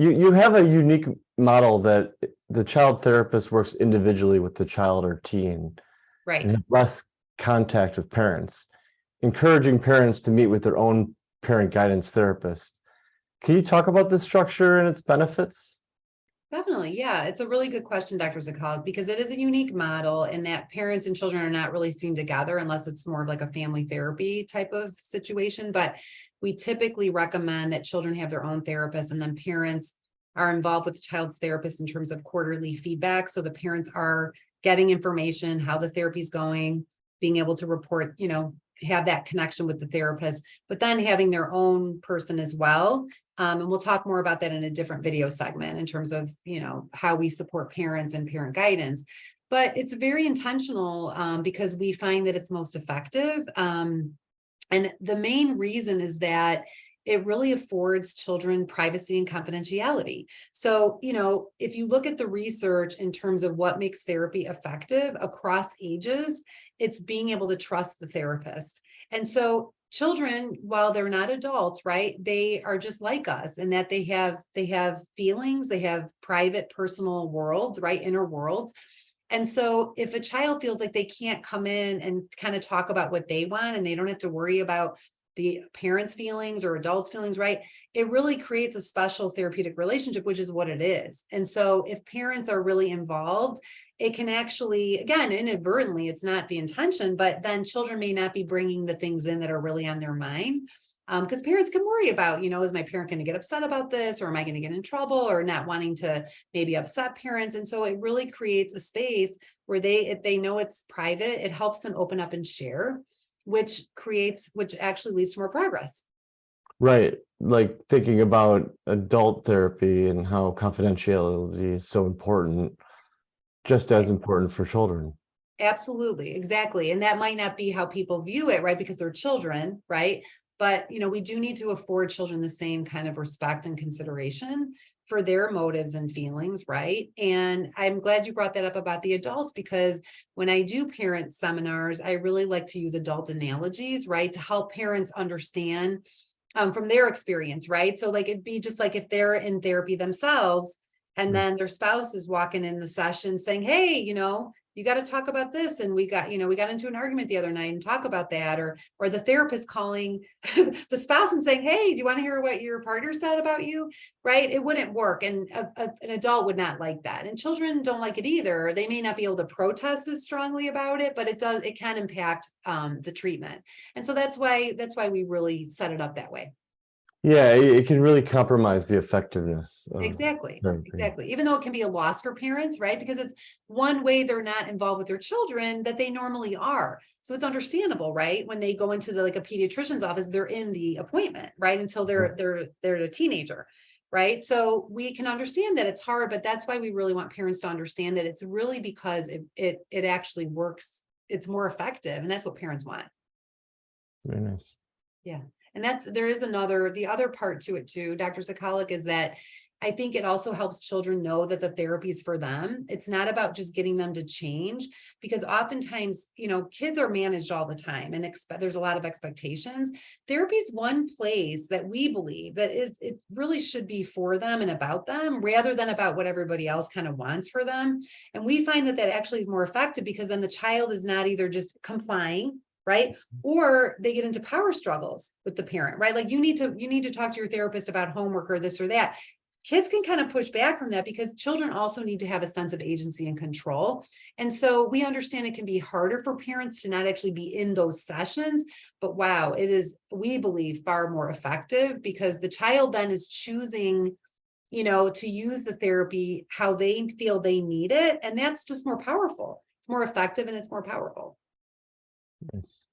You have a unique model that the child therapist works individually with the child or teen Right. and have less contact with parents, encouraging parents to meet with their own parent guidance therapist. Can you talk about this structure and its benefits? Definitely. Yeah. It's a really good question, Dr. Zakalik, because it is a unique model in that parents and children are not really seen together unless it's more of like a family therapy type of situation. But we typically recommend that children have their own therapist and then parents are involved with the child's therapist in terms of quarterly feedback. So the parents are getting information, how the therapy is going, being able to report, have that connection with the therapist, but then having their own person as well. And we'll talk more about that in a different video segment in terms of, how we support parents and parent guidance. But it's very intentional because we find that it's most effective. And the main reason is that it really affords children privacy and confidentiality. So, if you look at the research in terms of what makes therapy effective across ages, it's being able to trust the therapist. And so children, while they're not adults, right, they are just like us in that they have feelings, they have private personal worlds, right, inner worlds. And so if a child feels like they can't come in and kind of talk about what they want and they don't have to worry about the parents' feelings or adults' feelings, right? It really creates a special therapeutic relationship, which is what it is. And so if parents are really involved, it can actually, again, inadvertently, it's not the intention, but then children may not be bringing the things in that are really on their mind. Because parents can worry about, is my parent going to get upset about this, or am I going to get in trouble, or not wanting to maybe upset parents? And so it really creates a space where if they know it's private, it helps them open up and share, which actually leads to more progress. Right. Like thinking about adult therapy and how confidentiality is so important, just as important for children. Absolutely. Exactly. And that might not be how people view it, right? Because they're children, right? But, we do need to afford children the same kind of respect and consideration for their motives and feelings, right? And I'm glad you brought that up about the adults, because when I do parent seminars, I really like to use adult analogies, right? To help parents understand from their experience, right? So like it'd be just like if they're in therapy themselves and then their spouse is walking in the session saying, hey, you got to talk about this. And we got into an argument the other night and talk about that. Or the therapist calling the spouse and saying, hey, do you want to hear what your partner said about you? Right. It wouldn't work. And an adult would not like that. And children don't like it either. They may not be able to protest as strongly about it, but it can impact the treatment. And so that's why we really set it up that way. Yeah, it can really compromise the effectiveness of Exactly. therapy. Exactly. Even though it can be a loss for parents, right? Because it's one way they're not involved with their children that they normally are. So it's understandable, right? When they go into a pediatrician's office, they're in the appointment, right? Until they're a teenager, right? So we can understand that it's hard, but that's why we really want parents to understand that it's really because it actually works. It's more effective, and that's what parents want. Very nice. Yeah. And the other part to it too, Dr. Zakalik, is that I think it also helps children know that the therapy is for them. It's not about just getting them to change, because oftentimes, kids are managed all the time and there's a lot of expectations. Therapy is one place that we believe it really should be for them and about them rather than about what everybody else kind of wants for them. And we find that actually is more effective, because then the child is not either just complying, right? Or they get into power struggles with the parent, right? Like you need to talk to your therapist about homework or this or that. Kids can kind of push back from that, because children also need to have a sense of agency and control. And so we understand it can be harder for parents to not actually be in those sessions, but wow, it is, we believe, far more effective, because the child then is choosing, to use the therapy how they feel they need it. And that's just more powerful. It's more effective and it's more powerful. Nice.